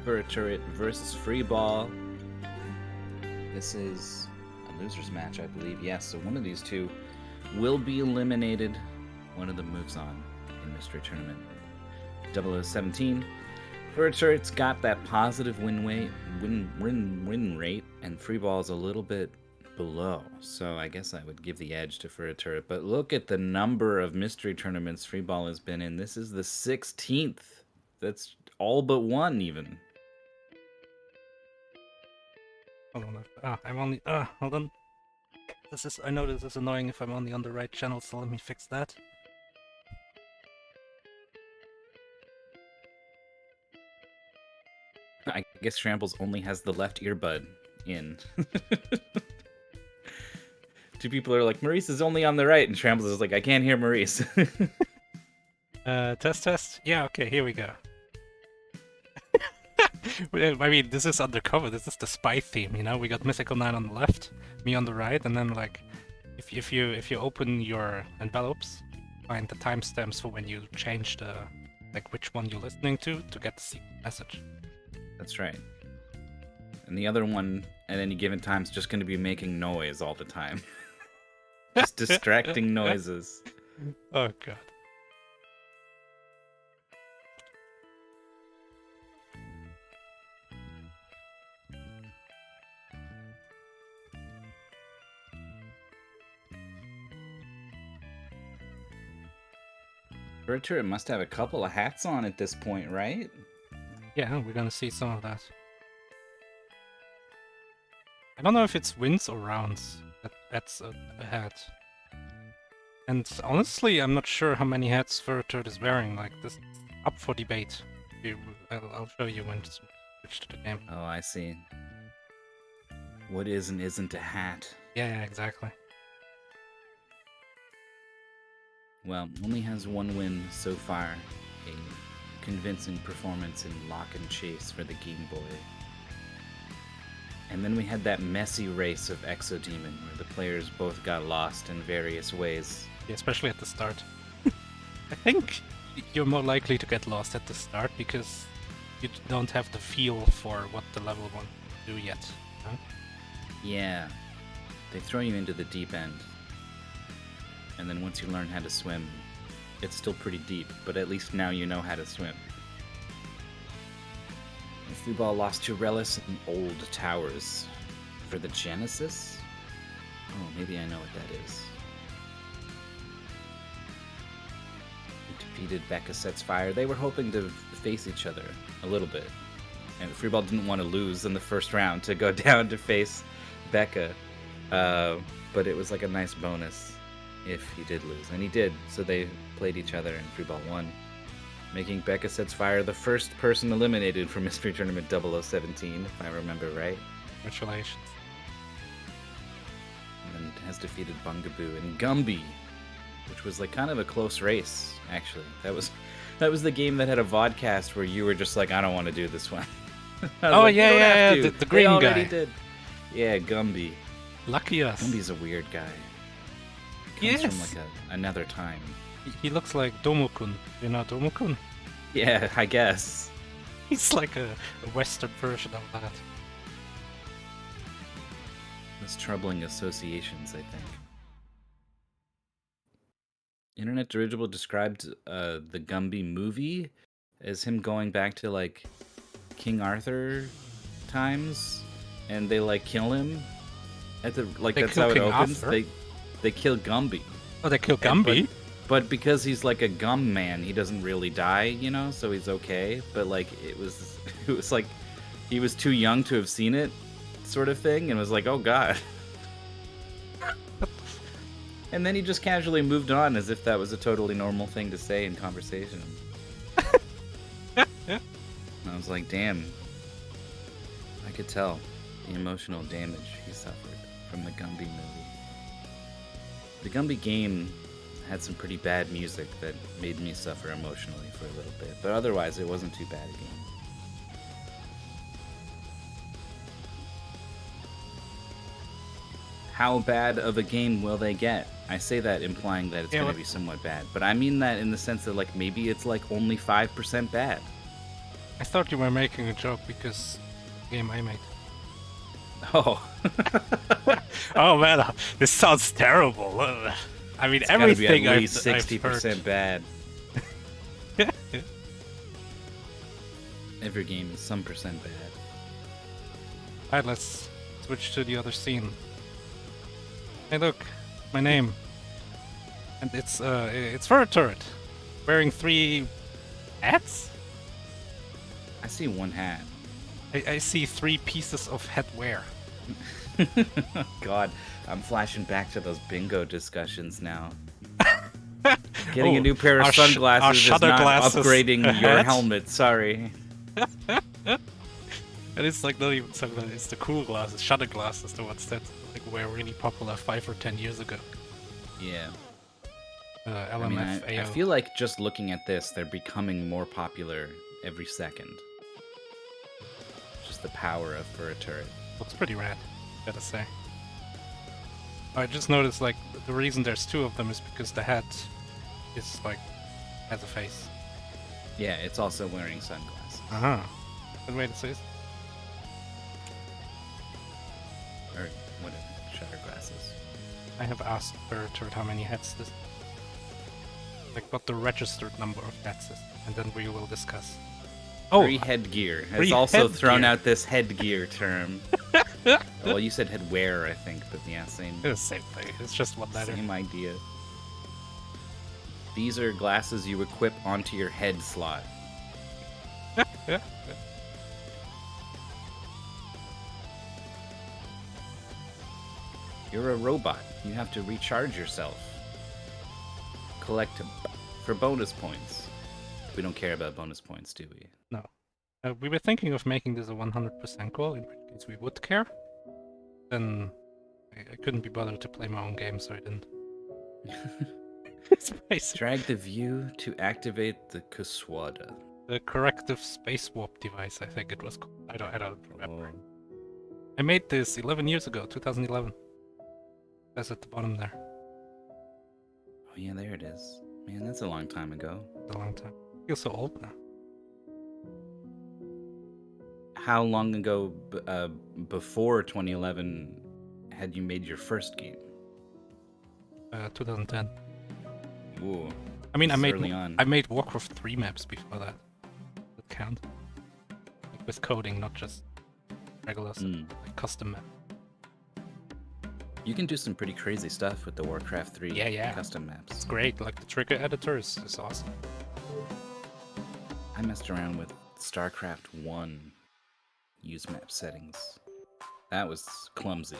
FurretTurret versus Freeball. This is a loser's match, I believe. Yes, so one of these two will be eliminated. One of them moves on in Mystery Tournament 0017. FurretTurret's got that positive win rate, and Freeball's a little bit below. So I guess I would give the edge to FurretTurret. But look at the number of Mystery Tournaments Freeball has been in. This is the 16th. That's all but one, even. Hold on. I'm only. Hold on. I know this is annoying if I'm only on the right channel, so let me fix that. I guess Shambles only has the left earbud in. Two people are like, Maurice is only on the right, and Shambles is like, I can't hear Maurice. Test. Yeah, okay, here we go. I mean, this is undercover. This is the spy theme, you know. We got Mythical 9 on the left, me on the right, and then like, if you open your envelopes, find the timestamps for when you change the which one you're listening to get the secret message. That's right. And the other one at any given time is just going to be making noise all the time. Just distracting noises. Oh god. FurretTurret must have a couple of hats on at this point, right? Yeah, we're gonna see some of that. I don't know if it's wins or rounds that's a hat. And honestly, I'm not sure how many hats FurretTurret is wearing. Like, this is up for debate. I'll show you when to switch to the game. Oh, I see. What is and isn't a hat? Yeah, exactly. Well, only has one win so far. A convincing performance in Lock and Chase for the Game Boy. And then we had that messy race of Exodemon, where the players both got lost in various ways. Yeah, especially at the start. I think you're more likely to get lost at the start because you don't have the feel for what the level wants to do yet. Huh? Yeah. They throw you into the deep end. And then once you learn how to swim, it's still pretty deep, but at least now you know how to swim. Freeball lost to Relic and Old Towers for the Genesis? Oh, maybe I know what that is. He defeated Becca Sets Fire. They were hoping to face each other a little bit. And Freeball didn't want to lose in the first round to go down to face Becca. But it was like a nice bonus if he did lose. And he did, so they played each other and Freeball won, making Becca Sets Fire the first person eliminated from Mystery Tournament 0017, if I remember right. Congratulations. And has defeated Bungaboo and Gumby, which was like kind of a close race, actually. That was the game that had a vodcast where you were just like, I don't want to do this one. Oh, like, yeah, the green guy. They already did. Yeah, Gumby. Lucky us. Gumby's a weird guy. Comes from like another time. He looks like Domo-kun. You know Domo-kun? Yeah, I guess. He's like a Western version of that. Those troubling associations, I think. Internet Dirigible described the Gumby movie as him going back to like King Arthur times, and they like kill him at the like they that's how it King opens. Arthur? They kill Gumby. Oh, they kill Gumby? But because he's like a gum man, he doesn't really die, you know, so he's okay. But like it was like he was too young to have seen it, sort of thing, and was like, oh god. And then he just casually moved on as if that was a totally normal thing to say in conversation. And I was like, damn. I could tell the emotional damage he suffered from the Gumby movie. The Gumby game had some pretty bad music that made me suffer emotionally for a little bit, but otherwise it wasn't too bad a game. How bad of a game will they get? I say that implying that it's going to be somewhat bad, but I mean that in the sense that like maybe it's like only 5% bad. I thought you were making a joke because the game I made. Oh. Oh man, this sounds terrible. I mean, It's gotta be everything at least I've 60% bad. heard. Every game is some percent bad. Alright, let's switch to the other scene. Hey, look, my name, and it's FurretTurret, wearing 3 hats. I see one hat. I see 3 pieces of headwear. God, I'm flashing back to those bingo discussions now. Getting a Oh, new pair of our sunglasses is shutter not glasses upgrading your ahead. helmet, sorry. And it's like not even sunglasses, it's the cool glasses, shutter glasses, the ones that like were really popular 5 or 10 years ago. Yeah. LMF, I mean, I AO. feel like just looking at this, they're becoming more popular every second. Just the power of FurretTurret. Looks pretty rad, gotta say. I just noticed like the reason there's 2 of them is because the hat is like has a face. Yeah, it's also wearing sunglasses. Uh-huh. Good way to say it. Or whatever, shutter glasses. I have asked FurretTurret how many hats this like what the registered number of hats is, and then we will discuss. Oh, Free headgear has free also thrown headgear. out this headgear term. Well, you said headwear, I think, but yeah, same, it's the same thing. It's just one letter. same idea. These are glasses you equip onto your head slot. Yeah. You're a robot. You have to recharge yourself. Collect for bonus points. We don't care about bonus points, do we? No. We were thinking of making this a 100% goal, in which case we would care. Then I couldn't be bothered to play my own game, so I didn't. It's basic. Drag the view to activate the Kuswada. The corrective space warp device, I think it was called. I don't remember. Oh. I made this 11 years ago, 2011. That's at the bottom there. Oh yeah, there it is. Man, that's a long time ago. It's a long time. I feel so old now. How long ago before 2011 had you made your first game? 2010. Ooh. I mean, This is early on. I made Warcraft 3 maps before that. That count. Like with coding, not just regular stuff, like custom map. You can do some pretty crazy stuff with the Warcraft 3 Yeah. custom maps. It's great. Like the trigger editor is awesome. I messed around with StarCraft 1 use map settings. That was clumsy.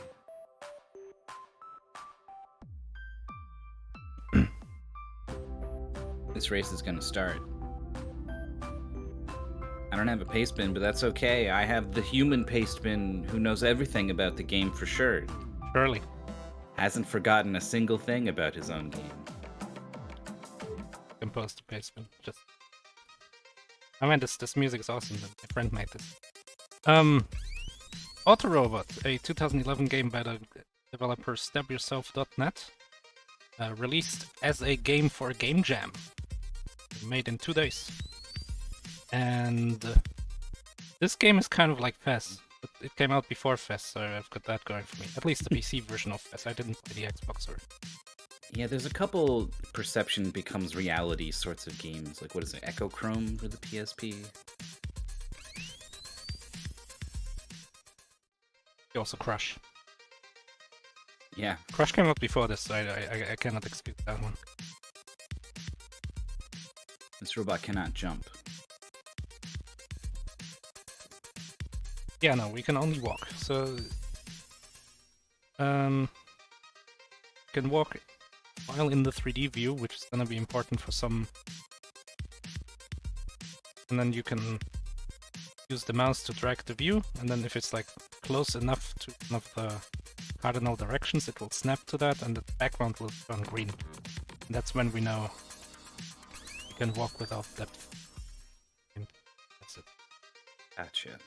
This race is gonna start. I don't have a pastebin, but that's okay. I have the human pastebin who knows everything about the game for sure. Surely. Hasn't forgotten a single thing about his own game. Composed to basement. Just. I mean, this music is awesome. My friend made this. Autorobot, a 2011 game by the developer StabYourself.net, released as a game for a game jam. Made in 2 days. And this game is kind of like Fez, but it came out before Fez, so I've got that going for me. At least the PC version of Fez. I didn't play the Xbox version. Yeah, there's a couple perception becomes reality sorts of games. Like, what is it, Echo Chrome for the PSP? Also Crush. Yeah. Crush came out before this, so I cannot excuse that one. This robot cannot jump. Yeah, no, we can only walk. So, can walk while in the 3D view, which is gonna be important for some. And then you can use the mouse to drag the view, and then if it's like close enough to one of the cardinal directions, it will snap to that, and the background will turn green. And that's when we know you can walk without depth. And that's it. Gotcha.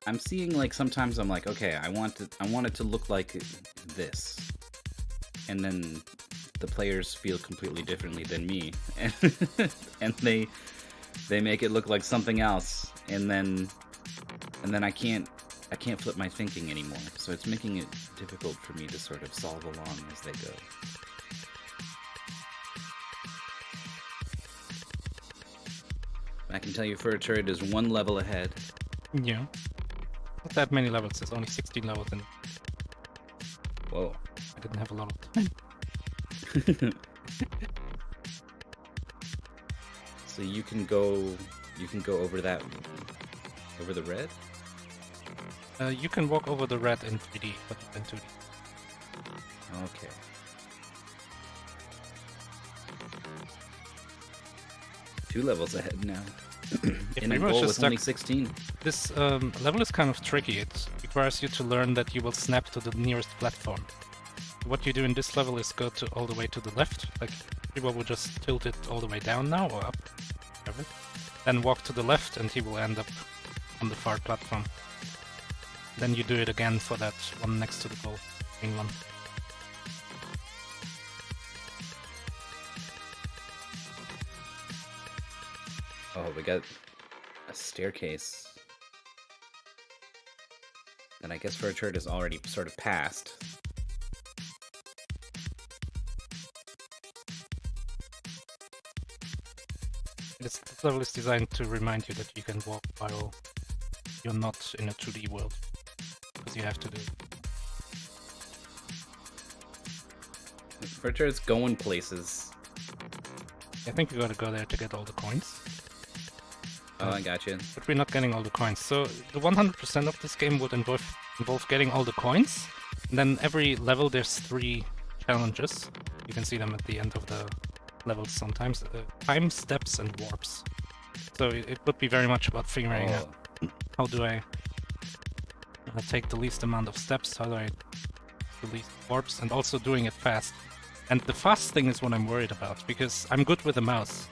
I'm seeing like sometimes I'm like, okay, I want it to look like this. and then the players feel completely differently than me, and they make it look like something else, and then I can't flip my thinking anymore. So it's making it difficult for me to sort of solve along as they go. I can tell you FurretTurret is one level ahead. Yeah. Not that many levels, there's only 16 levels in. Whoa. I didn't have a lot of time. So you can go over that, over the red? You can walk over the red in 3D, but in 2D. Okay. Two levels ahead now. In a goal with only 16. This level is kind of tricky. It requires you to learn that you will snap to the nearest platform. What you do in this level is go all the way to the left. Like, people will just tilt it all the way down now, or up. Whatever. Then walk to the left, and he will end up on the far platform. Then you do it again for that one next to the goal. Green one. Oh, we got a staircase. And I guess FurretTurret is already sort of passed. This level is designed to remind you that you can walk while you're not in a 2D world. Because you have to do it. FurretTurret's going places. I think we gotta go there to get all the coins. Oh, I got you. But we're not getting all the coins. So the 100% of this game would involve getting all the coins. And then every level there's 3 challenges. You can see them at the end of the levels sometimes. Time, steps, and warps. So it would be very much about figuring out how do I take the least amount of steps, how do I the least warps, and also doing it fast. And the fast thing is what I'm worried about, because I'm good with the mouse.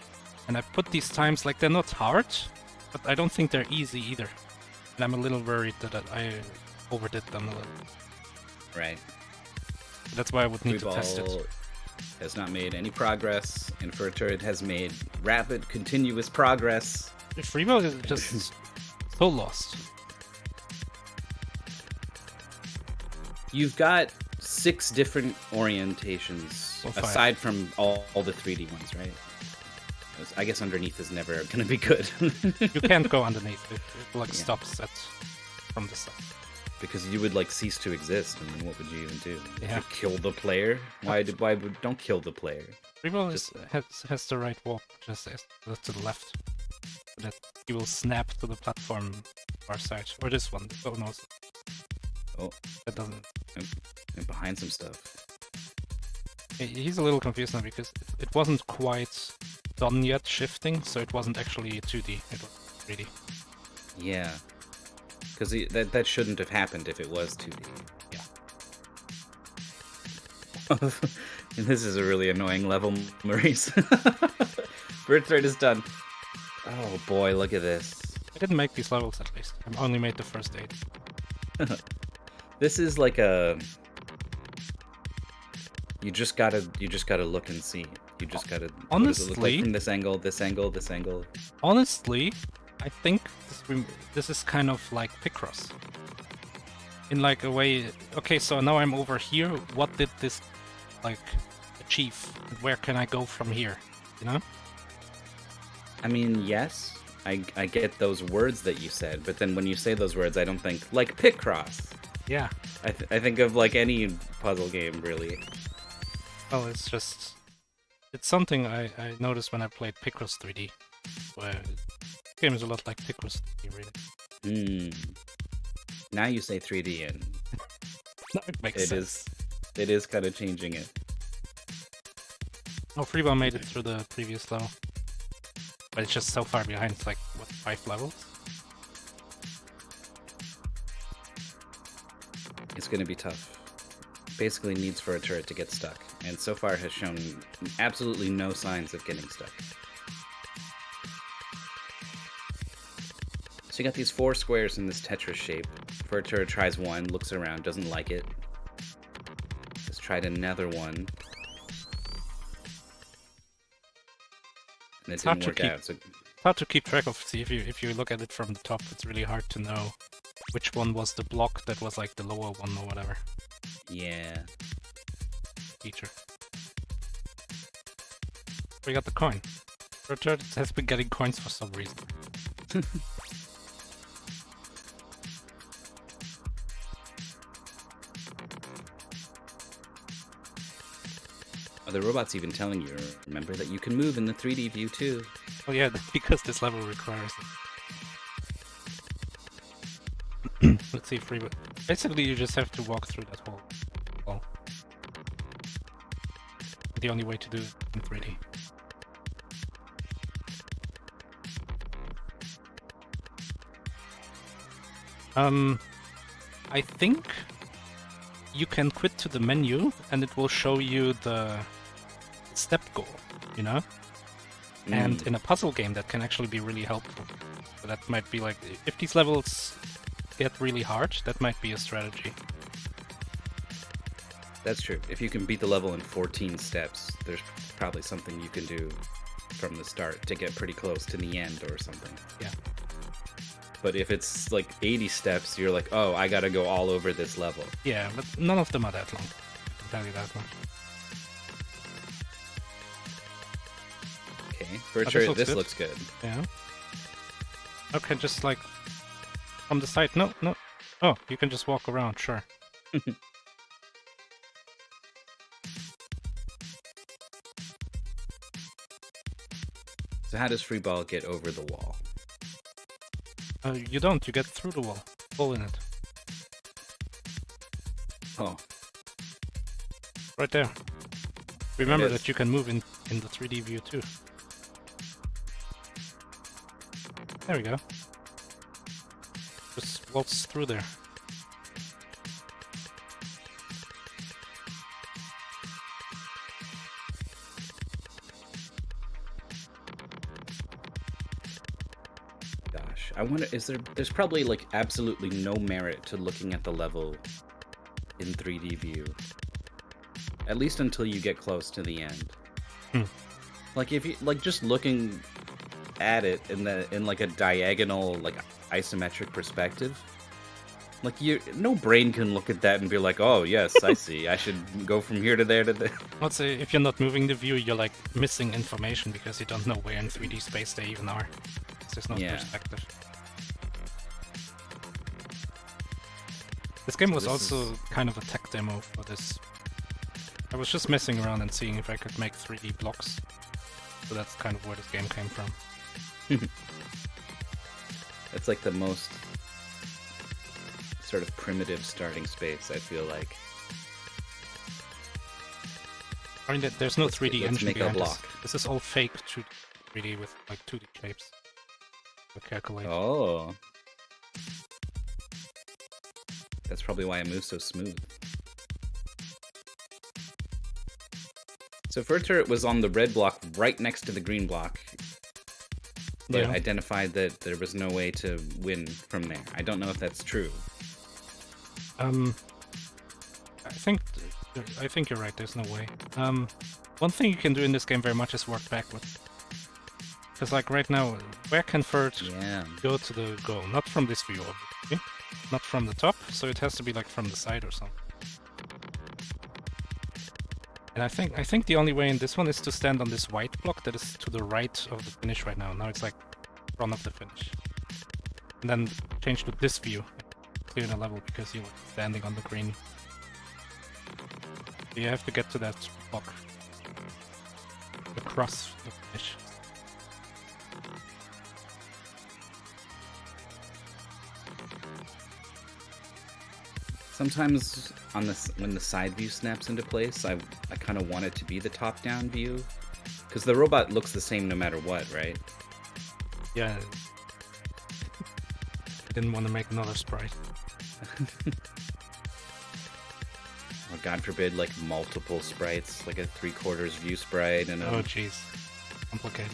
And I put these times, like, they're not hard, but I don't think they're easy either. And I'm a little worried that I overdid them a little. Right. That's why I would need to test it. Has not made any progress, and FurretTurret has made rapid, continuous progress. Freeball is just so lost. You've got 6 different orientations, aside from all the 3D ones, right? I guess underneath is never going to be good. You can't go underneath. It stops from the side. Because you would cease to exist, and then what would you even do? Yeah. You kill the player? Why don't kill the player? Freeball has the right walk just to the left. So that he will snap to the platform far side. Or this one. Oh no. Oh. That doesn't. And behind some stuff. He's a little confused now because it wasn't quite done yet shifting, so it wasn't actually 2D. It was 3D. Yeah. Because that shouldn't have happened if it was 2D. Yeah. And this is a really annoying level, Maurice. FurretTurret is done. Oh boy, look at this. I didn't make these levels at least. I only made the first 8. This is like a... You just gotta look and see. You just gotta... Honestly... What does it look like from this angle, this angle, this angle? Honestly, I think this is kind of like Picross. In like a way, okay, so now I'm over here, what did this achieve? Where can I go from here? You know? I mean, yes, I get those words that you said, but then when you say those words, I don't think, like Picross. Yeah. I think of any puzzle game, really. Well, it's something I noticed when I played Picross 3D, where the game is a lot like Picross 3D, really. Now you say 3D, and it makes sense. It is kind of changing it. Oh, Freeball made it through the previous level. But it's just so far behind, it's like, what, 5 levels? It's gonna be tough. Basically needs FurretTurret to get stuck, and so far has shown absolutely no signs of getting stuck. So you got these 4 squares in this Tetris shape. FurretTurret tries one, looks around, doesn't like it. Just tried another one. And it It's hard didn't to work keep- out. So It's hard to keep track of. See, if you look at it from the top, it's really hard to know which one was the block that was like the lower one or whatever yeah. feature. We got the coin. FurretTurret has been getting coins for some reason. The robot's even telling you, remember that you can move in the 3D view too. Oh yeah, because this level requires it. Let's see, freeball. Basically, you just have to walk through that whole wall. The only way to do it in 3D. I think you can quit to the menu and it will show you the step goal, you know? And in a puzzle game, that can actually be really helpful. So that might be like, if these levels get really hard, that might be a strategy. That's true. If you can beat the level in 14 steps, there's probably something you can do from the start to get pretty close to the end or something. Yeah. But if it's like 80 steps, you're like, oh, I gotta go all over this level. Yeah, but none of them are that long. I can tell you that much. Okay, FurretTurret, this good. looks good. Yeah. Okay, just like from the side. No, no. Oh, you can just walk around, sure. So how does Freeball get over the wall? You don't, you get through the wall. Hole in it. Oh, Right there. Remember is. that you can move in the 3D view too. There we go. Just waltz through there. gosh. I wonder, there's probably like absolutely no merit to looking at the level in 3D view. At least until you get close to the end. Like if you like just looking at it in like a diagonal, like isometric perspective, like no brain can look at that and be like, oh yes, I see, I should go from here to there to there. Let's say if you're not moving the view, you're like missing information because you don't know where in 3D space they even are. There's no Yeah. perspective. This game was this also kind of a tech demo for this. I was just messing around and seeing if I could make 3D blocks. So that's kind of where this game came from. It's like the most sort of primitive starting space, I feel like. I mean, there's no Let's 3D engine make a behind this. block. This is all fake 3D with like 2D shapes. We calculate. Oh. That's probably why it moves so smooth. So FurretTurret was on the red block right next to the green block, but Yeah. identified that there was no way to win from there. I don't know if that's true. I think you're right. There's no way. One thing you can do in this game very much is work backwards. Because like right now, where can Furt Yeah. go to the goal? Not from this view, obviously. Not from the top, so it has to be like from the side or something. And I think the only way in this one is to stand on this white block that is to the right of the finish right now. Now it's like front of the finish. And then change to this view. Clear the level because you're standing on the green. You have to get to that block. Across the finish. Sometimes on this, when the side view snaps into place, I kind of want it to be the top-down view, because the robot looks the same no matter what, right? Yeah. Didn't want to make another sprite. Or God forbid, like multiple sprites, like a 3/4 view sprite and a Oh jeez. Complicated.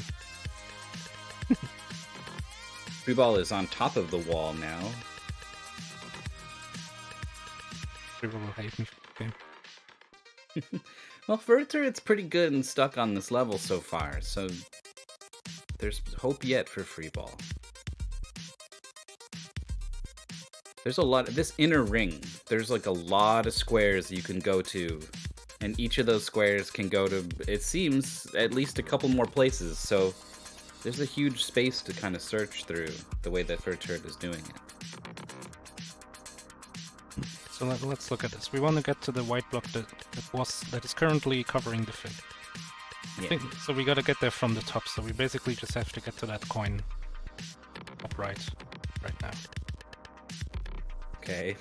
Freeball is on top of the wall now. People will hate me for the game. Well, FurretTurret's pretty good and stuck on this level so far, so there's hope yet for Freeball. There's a lot of this inner ring. There's like a lot of squares you can go to, and each of those squares can go to, it seems, at least a couple more places. So there's a huge space to kind of search through the way that FurretTurret is doing it. So let's look at this. We want to get to the white block that is currently covering the field. Yeah. So we gotta get there from the top. So we basically just have to get to that coin top right now. Okay.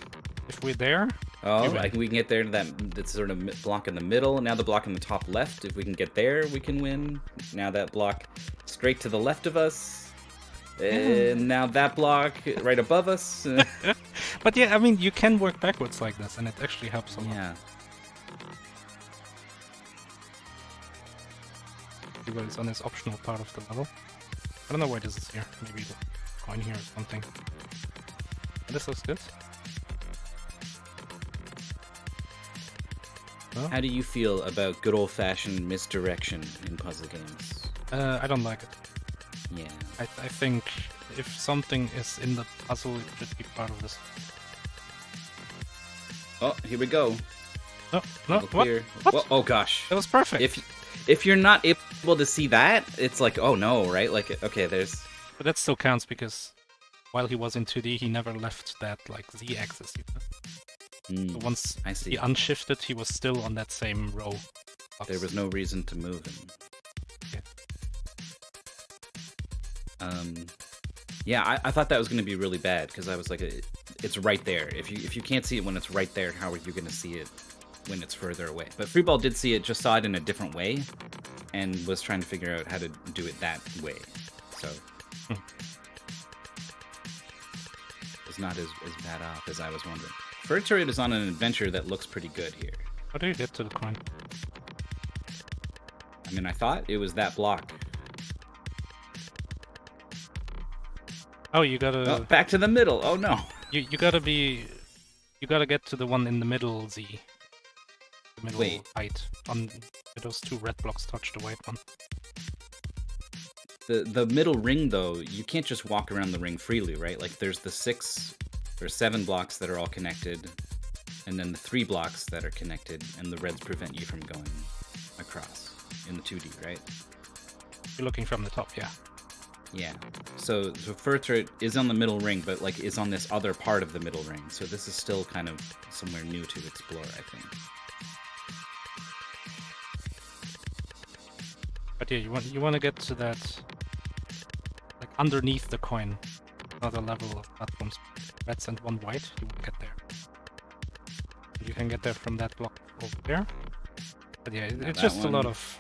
If we're there, oh, I think we can get there to that sort of block in the middle. Now the block in the top left. If we can get there, we can win. Now that block straight to the left of us. And now that block right above us. But yeah, I mean, you can work backwards like this, and it actually helps a lot. Yeah. It's on this optional part of the level. I don't know why this is here. Maybe the coin here or something. But this looks good. Well, How do you feel about good old-fashioned misdirection in puzzle games? I don't like it. Yeah. I think if something is in the puzzle, it should be part of this. Oh, here we go. No, what? Clear. What? Whoa, oh gosh. That was perfect. If you're not able to see that, it's like, oh no, right? Like, okay, there's. But that still counts because while he was in 2D, he never left that like Z-axis. So once I see. he unshifted, he was still on that same row. There was no reason to move him. Yeah, I thought that was going to be really bad because I was like, it's right there. If you can't see it when it's right there, how are you going to see it when it's further away? But Freeball did see it, just saw it in a different way, and was trying to figure out how to do it that way. So it's not as bad off as I was wondering. FurretTurret is on an adventure that looks pretty good here. How do you get to the coin? I mean, I thought it was that block. Oh, you gotta... Oh, back to the middle. Oh, no. You gotta get to the one in the middle Z. The middle height. On those two red blocks touch the white one. The middle ring, though, you can't just walk around the ring freely, right? Like, there's the 7 blocks that are all connected, and then the 3 blocks that are connected, and the reds prevent you from going across in the 2D, right? You're looking from the top, yeah. Yeah. So FurretTurret is on the middle ring, but like is on this other part of the middle ring. So this is still kind of somewhere new to explore, I think. But yeah, you want to get to that, like underneath the coin, another level of platforms, reds and 1 white. You will get there. You can get there from that block over there. But yeah, it's just a lot of.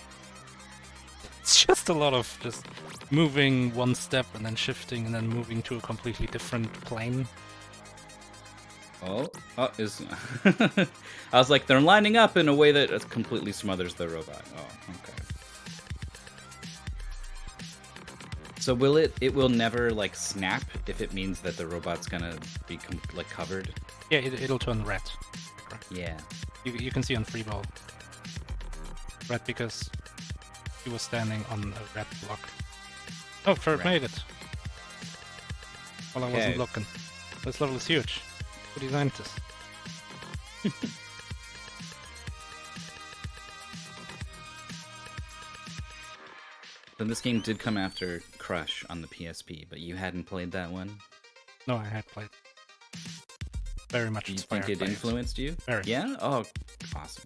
It's just a lot of just moving 1 step and then shifting and then moving to a completely different plane. Oh, is I was like, they're lining up in a way that completely smothers the robot. Oh, okay. So it will never like snap if it means that the robot's gonna be like covered? Yeah, it'll turn red. Yeah. You can see on Freeball. Red because he was standing on a red block. Oh, Furret made it. Well, I wasn't looking. This level is huge. Who designed this? Then this game did come after Crush on the PSP, but you hadn't played that one? No, I had played. Very much inspired. Do you think it influenced you? Very. Yeah? Oh, awesome.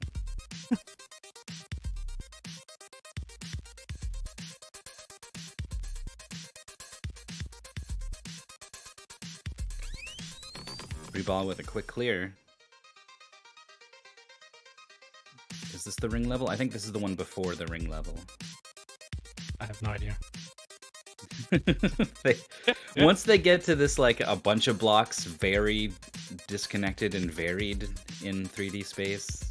Freeball with a quick clear. Is this the ring level? I think this is the one before the ring level. I have no idea. Once they get to this, like, a bunch of blocks very disconnected and varied in 3D space.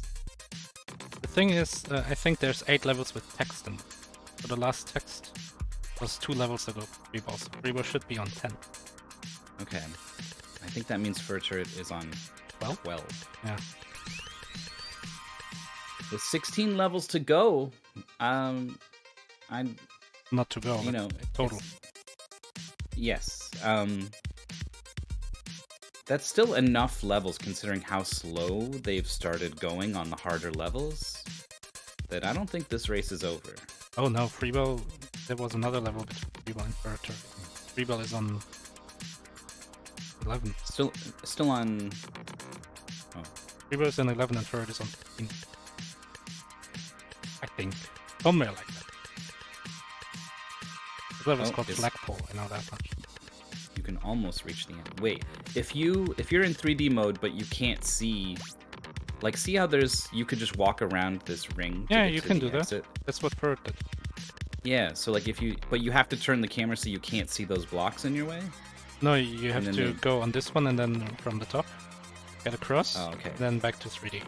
The thing is, I think there's 8 levels with text in them. So the last text was 2 levels ago, Freeball. So Freeball should be on 10. Okay. I think that means FurretTurret is on 12. Yeah. With 16 levels to go, I'm Not to go, you but know, total. yes. That's still enough levels considering how slow they've started going on the harder levels that I don't think this race is over. Oh no, freeball. There was another level between freeball and FurretTurret. Freeball is on 11. Still on. Oh, Freeball is on 11 and Furret is on 15. I think somewhere like that. The level is called Flagpole. I know that much. you can almost reach the end. Wait, if you're in 3D mode but you can't see, like, see how you could just walk around this ring? Yeah, to get you to can the do exit? that. That's what Furret did. Yeah, so like but you have to turn the camera so you can't see those blocks in your way. No, you have to go on this one and then from the top, get across, Oh, okay. then back to 3D.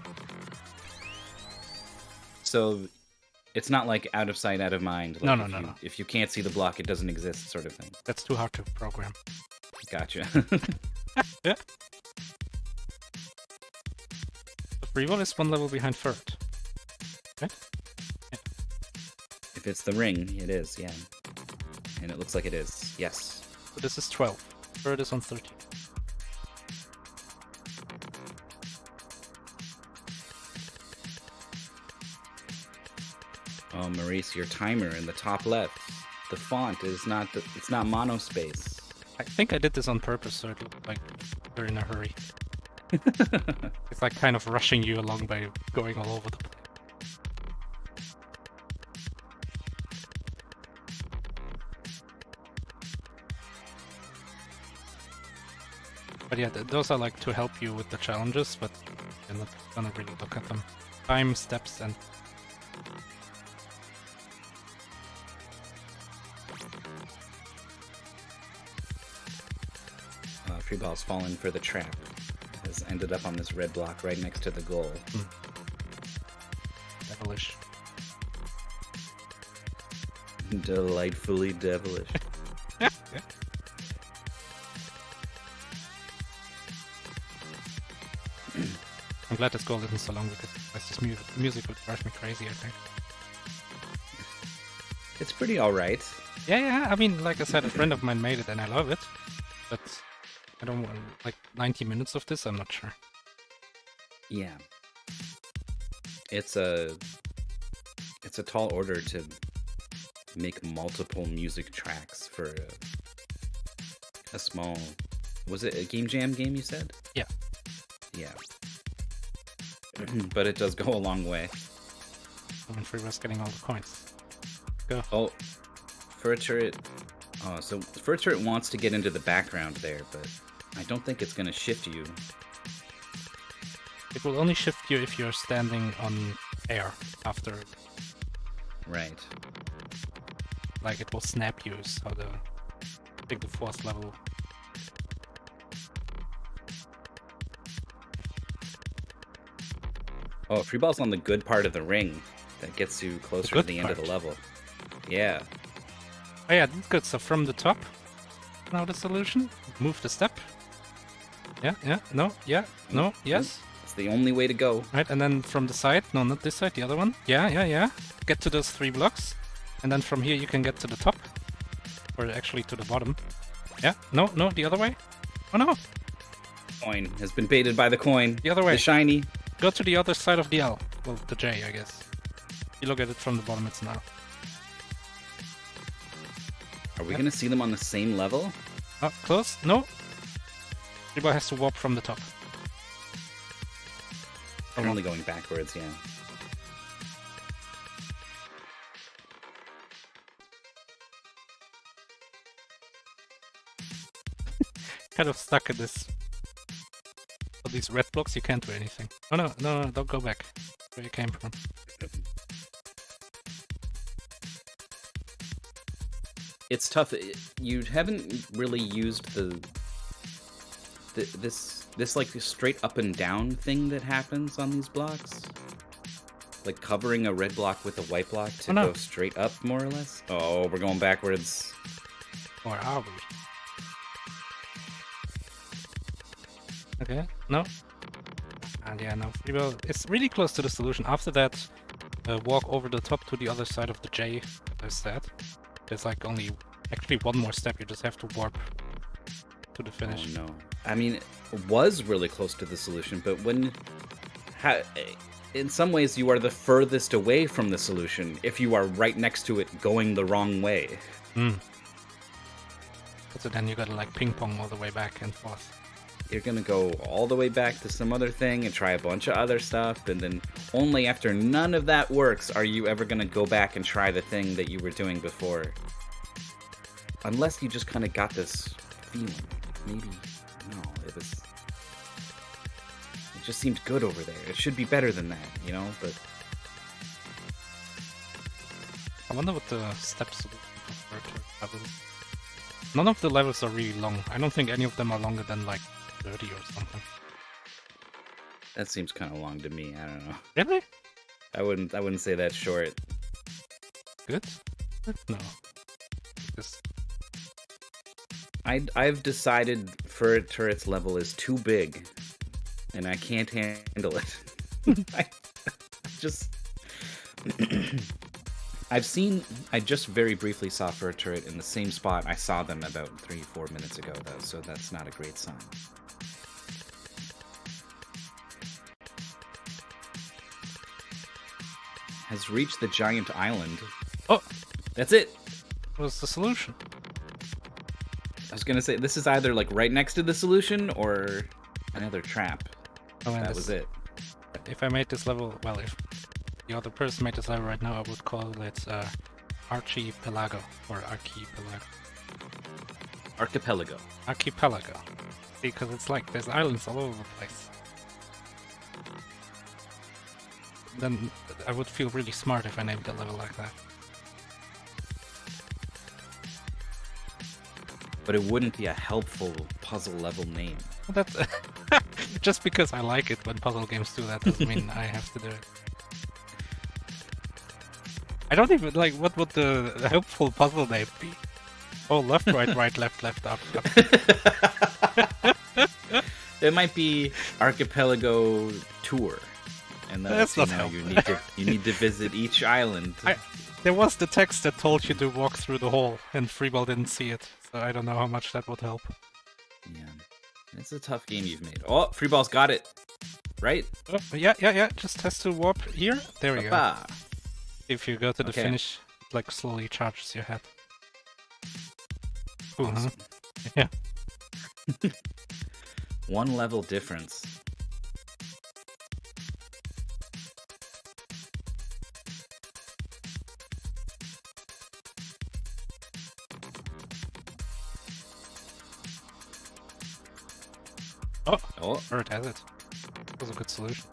So it's not like out of sight, out of mind. Like No. If you can't see the block, it doesn't exist, sort of thing. That's too hard to program. Gotcha. Yeah. The freeball is one level behind Furret. Okay? Yeah. If it's the ring, it is, yeah. And it looks like it is, yes. So this is 12. Furret is on 13. Oh, Maurice, your timer in the top left. The font is not it's not monospace. I think I did this on purpose, so it looked like we're in a hurry. It's like kind of rushing you along by going all over the place. But yeah, those are like to help you with the challenges, but you're not gonna really look at them. Time, steps, and... Freeball's fallen for the trap. Has ended up on this red block right next to the goal. Devilish. Delightfully devilish. Yeah. I'm glad this goal isn't so long because this music would drive me crazy, I think. It's pretty alright. Yeah, I mean, like I said, a friend of mine made it and I love it. But I don't want, like, 90 minutes of this, I'm not sure. Yeah. It's a tall order to make multiple music tracks for a small... Was it a Game Jam game, you said? Yeah. Yeah. But it does go a long way. I mean, FreeBall's getting all the coins. Go. Oh, FurretTurret. Oh, so FurretTurret wants to get into the background there, but I don't think it's going to shift you. It will only shift you if you're standing on air after. Right. Like, it will snap you, so I think the fourth level. Oh, Freeball's on the good part of the ring. That gets you closer to the end of the level. Yeah. Oh yeah, that's good. So from the top, now the solution. Move the step. Yeah, no, yes. It's the only way to go. Right, and then from the side, no, not this side, the other one. Yeah. Get to those 3 blocks. And then from here you can get to the top. Or actually to the bottom. Yeah, no, the other way. Oh no! Coin has been baited by the coin. The other way. The shiny. Go to the other side of the L. Well, the J, I guess. You look at it from the bottom, it's now. Are we going to see them on the same level? Oh, close? No. Freeball has to warp from the top. I'm only going backwards, yeah. Kind of stuck in this. For these red blocks, you can't do anything. Oh no, don't go back. Where you came from. It's tough. You haven't really used this like straight up and down thing that happens on these blocks. Like covering a red block with a white block to go straight up, more or less. Oh, we're going backwards. Or are we? Okay, no. Yeah, no, freeball. It's really close to the solution. After that, walk over the top to the other side of the J. There's that. There's like only actually one more step. You just have to warp to the finish. Oh no. I mean, it was really close to the solution, but when... in some ways, you are the furthest away from the solution if you are right next to it going the wrong way. Hmm. So then you gotta like ping pong all the way back and forth. You're gonna go all the way back to some other thing and try a bunch of other stuff, and then only after none of that works are you ever gonna go back and try the thing that you were doing before. Unless you just kind of got this feeling. Maybe. No, it just seemed good over there. It should be better than that, you know, but... I wonder what the steps are to levels. None of the levels are really long. I don't think any of them are longer than like 30 or something. That seems kind of long to me. I don't know. Really? I wouldn't say that's short. Good? No. Just... I've decided FurretTurret's level is too big, and I can't handle it. I just very briefly saw FurretTurret in the same spot I saw them about 3-4 minutes ago, though, so that's not a great sign. Has reached the giant island. Oh! That's it! What's the solution? I was gonna say, this is either like right next to the solution or another trap. Oh, that was it. If I made this level, well, if the other person made this level right now, I would call it Archipelago or Archipelago. Archipelago. Archipelago. Because it's like there's islands all over the place. Then I would feel really smart if I named a level like that. But it wouldn't be a helpful puzzle level name. Well, that's just because I like it when puzzle games do that doesn't mean I have to do it. I don't even like what would the helpful puzzle name be? Oh, left, right, right, left, left, up, up. It might be Archipelago Tour, and that's not how you need to visit each island. There was the text that told you to walk through the hole, and Freeball didn't see it, so I don't know how much that would help. Yeah, it's a tough game you've made. Oh, Freeball's got it, right? Oh, yeah. Just has to warp here. There we go. If you go to the finish, it like slowly charges your head. Cool, awesome. Huh? Yeah. One level difference. Oh, Furret has it. That was a good solution.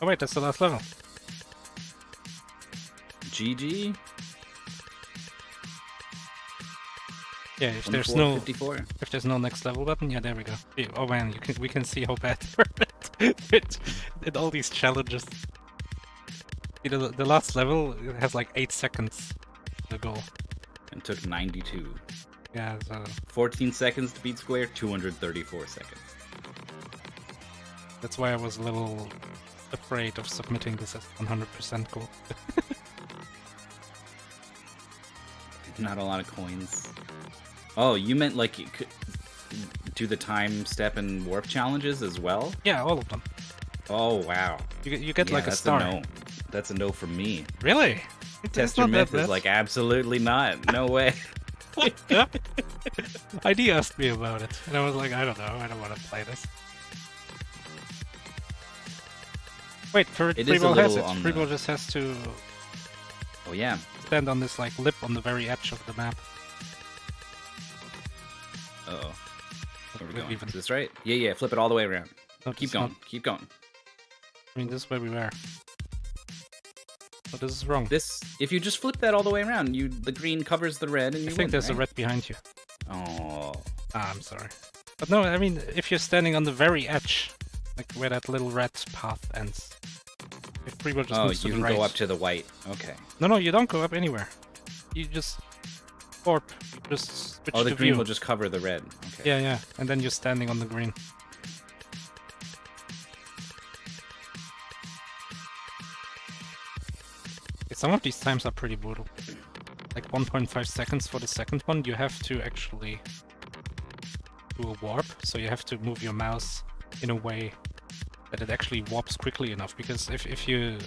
Oh wait, that's the last level. GG. Yeah, if there's no next level button, yeah, there we go. Oh man, we can see how bad it in all these challenges. You know, the last level has like 8 seconds to go. And took 92. Yeah, so 14 seconds to beat square, 234 seconds. That's why I was a little afraid of submitting this as 100% goal. Not a lot of coins. Oh, you meant like you could do the time, step, and warp challenges as well? Yeah, all of them. Oh, wow. You get like a star. No. That's a no from me. Really? Tester Myth is like, absolutely not. No way. ID asked me about it, and I was like, I don't know. I don't want to play this. Wait, Freeball has it. Freeball just has to... Oh, yeah. Stand on this like lip on the very edge of the map. Uh-oh. Where are we going? Is this right? Yeah, flip it all the way around. No, keep going. I mean, this is where we were. Oh, this is wrong. If you just flip that all the way around, the green covers the red and you I think there's a red behind you. Oh. Ah, I'm sorry. But no, I mean, if you're standing on the very edge, like where that little red path ends. If Freeball just moves to the right. Oh, you can go up to the white. Okay. No, you don't go up anywhere. You just warp. You just switch the green view. will just cover the red. Okay. Yeah, and then you're standing on the green. Some of these times are pretty brutal. Like 1.5 seconds for the second one, you have to actually do a warp, so you have to move your mouse in a way that it actually warps quickly enough, because if you're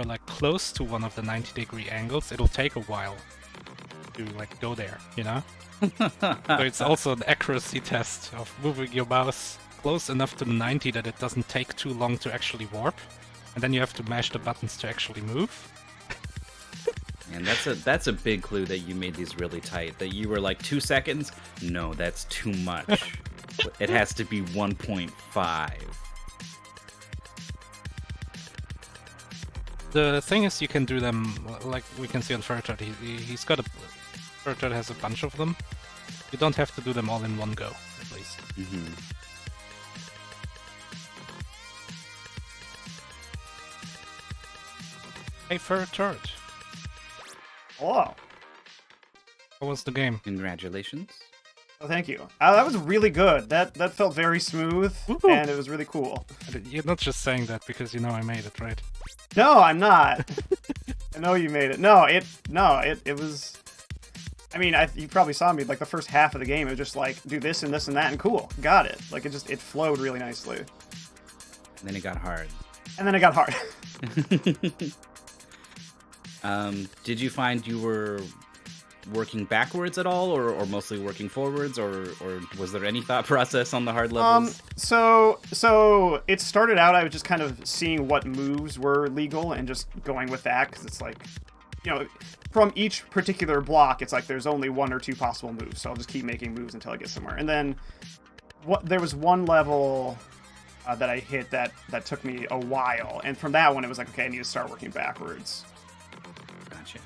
like close to one of the 90-degree angles, it'll take a while to like go there, you know? So it's also an accuracy test of moving your mouse close enough to the 90 that it doesn't take too long to actually warp, and then you have to mash the buttons to actually move. And that's a big clue that you made these really tight. That you were like 2 seconds. No, that's too much. It has to be 1.5. The thing is, you can do them like we can see on FurretTurret. He's got a FurretTurret has a bunch of them. You don't have to do them all in one go, at least. Mm-hmm. Hey, FurretTurret. Hello. What was the game? Congratulations. Oh, thank you. That was really good. That felt very smooth, Woohoo. and it was really cool. You're not just saying that because you know I made it, right? No, I'm not. I know you made it. No, it was. I mean, you probably saw me like the first half of the game. It was just like do this and this and that, and cool, got it. Like it flowed really nicely. And then it got hard. And then it got hard. Did you find you were working backwards at all, or mostly working forwards, or was there any thought process on the hard levels? So it started out, I was just kind of seeing what moves were legal and just going with that, because it's like, you know, from each particular block, it's like there's only 1 or 2 possible moves, so I'll just keep making moves until I get somewhere. And then there was one level that I hit that took me a while, and from that one, it was like, okay, I need to start working backwards. Gotcha.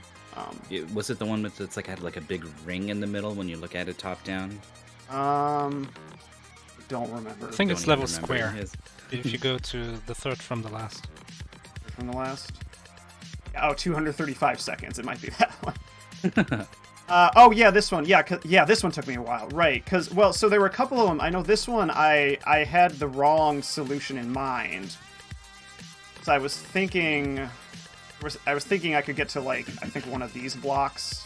Was it the one with it's like had like a big ring in the middle when you look at it top down? Don't remember. I think it's Don't level even remember. square. Yes. If you go to the third from the last. From the last. Oh, 235 seconds. It might be that one. Oh yeah, this one. Yeah, this one took me a while. Right, because so there were a couple of them. I know this one. I had the wrong solution in mind. So I was thinking I could get to like I think one of these blocks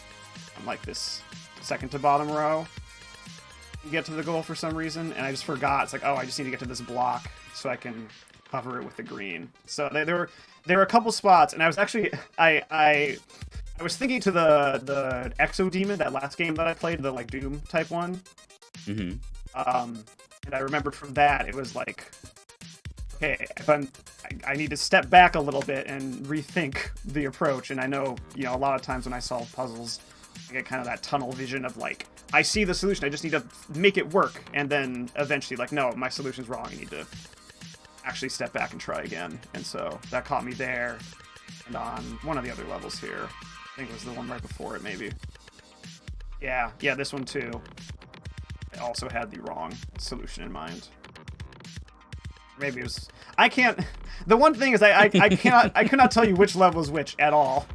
on like this second to bottom row. And get to the goal for some reason, and I just forgot. It's like, oh, I just need to get to this block so I can cover it with the green. So there were a couple spots, and I was actually I was thinking to the Exo Demon, that last game that I played, the like Doom type one. Mm-hmm. And I remembered from that it was like, okay, if I need to step back a little bit and rethink the approach. And I know, you know, a lot of times when I solve puzzles, I get kind of that tunnel vision of like, I see the solution, I just need to make it work, and then eventually like, no, my solution's wrong, I need to actually step back and try again. And so that caught me there, and on one of the other levels here. I think it was the one right before it, maybe. Yeah, this one too. I also had the wrong solution in mind. Maybe it was... I can't... The one thing is I cannot tell you which level is which at all.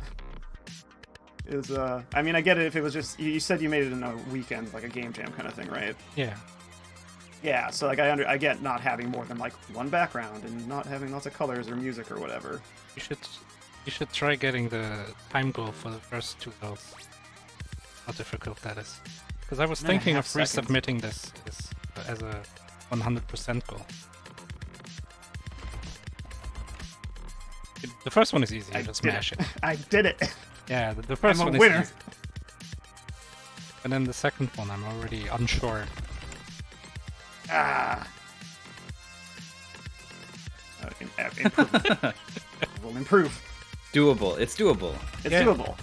I mean, I get it if it was just... You said you made it in a weekend, like a game jam kind of thing, right? Yeah. Yeah, so like I get not having more than like one background and not having lots of colors or music or whatever. You should try getting the time goal for the first 2 levels. How difficult that is. Because I was thinking of 9.5 seconds. resubmitting this as a 100% goal. The first one is easy, you just smash it. I did it. Yeah, the first I'm a one winner. is easy. And then the second one, I'm already unsure. Improve. We'll improve. Doable. It's doable. It's Yeah. doable.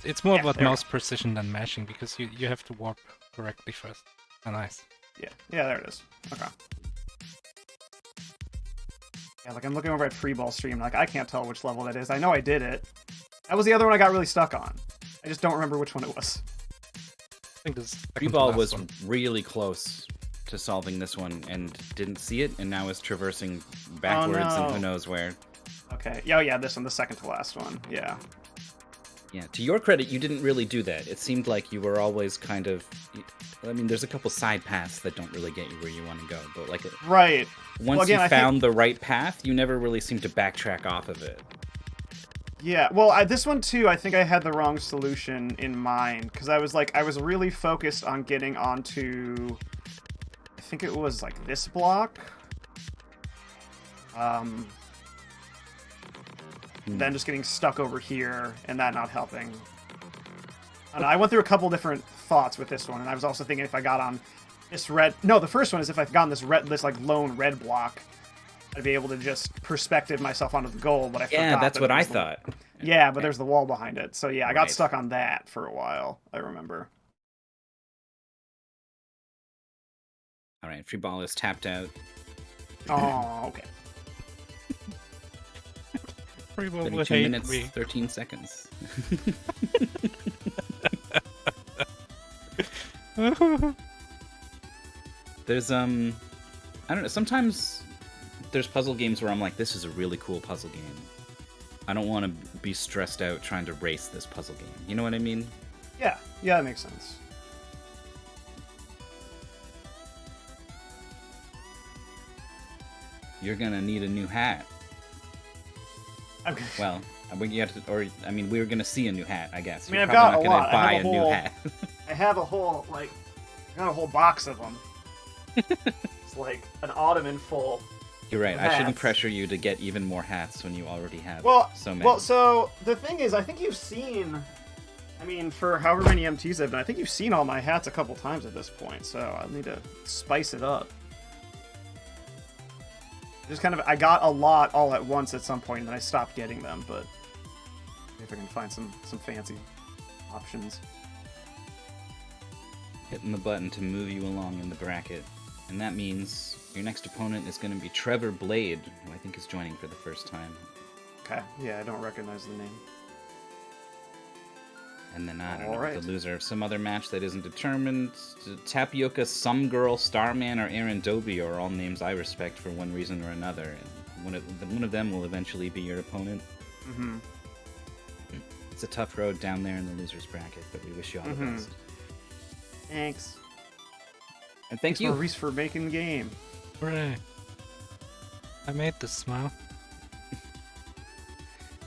It's more Yeah, about there we mouse precision than mashing, because you have to warp correctly first. Oh, nice. Yeah, there it is. Okay. Yeah, like I'm looking over at Freeball stream, like I can't tell which level that is. I know I did it. That was the other one I got really stuck on. I just don't remember which one it was. I think this Freeball was really close to solving this one and didn't see it, and now is traversing backwards and no. who knows where. Okay. Yeah, this one, the second to last one. Yeah. Yeah, to your credit, you didn't really do that. It seemed like you were always kind of... I mean, there's a couple side paths that don't really get you where you want to go, but like... Right. Once Well, again, you I found the right path, you never really seem to backtrack off of it. Yeah, well, this one too, I think I had the wrong solution in mind, because I was really focused on getting onto, I think it was like this block. Then just getting stuck over here, and that not helping. I don't know, I went through a couple different thoughts with this one, and I was also thinking if I got on this red... No, the first one is if I've gotten this like lone red block, I'd be able to just perspective myself onto the goal, but I forgot. Yeah, that's that what I there's the- thought. Yeah, but there's the wall behind it. So yeah, I got Right. stuck on that for a while, I remember. All right, free ball is tapped out. Oh, okay. Freeball will 32 hate minutes, me. 13 seconds. There's I don't know, sometimes there's puzzle games where I'm like, this is a really cool puzzle game. I don't want to be stressed out trying to race this puzzle game. You know what I mean? Yeah, that makes sense. You're gonna need a new hat. Okay. Well, you have to, or I mean, we were gonna see a new hat, I guess. I mean, You're I've probably got not a gonna lot. I buy have a a new whole- hat. I have a whole, I got a whole box of them. It's like an ottoman full. You're right. I shouldn't hats. pressure you to get even more hats when you already have Well, so many. well, so the thing is, I think you've seen, I mean, for however many MTs I've done, I think you've seen all my hats a couple times at this point, so I'll need to spice it up. Just kind of, I got a lot all at once at some point, and then I stopped getting them, but see if I can find some fancy options. Hitting the button to move you along in the bracket. And that means your next opponent is going to be Trevor Blade, who I think is joining for the first time. Okay, yeah, I don't recognize the name. And then I don't know, Alright. the loser of some other match that isn't determined. Tapioca, Some Girl, Starman, or Aaron Dobie are all names I respect for one reason or another. And one of them will eventually be your opponent. Mm-hmm. It's a tough road down there in the loser's bracket, but we wish you all the Mhm. best. Thanks. And thank For you. Reese for making the game. Hooray. I made this smile.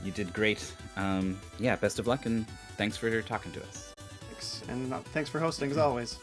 You did great. Yeah, best of luck, and thanks for talking to us. Thanks, and thanks for hosting as always.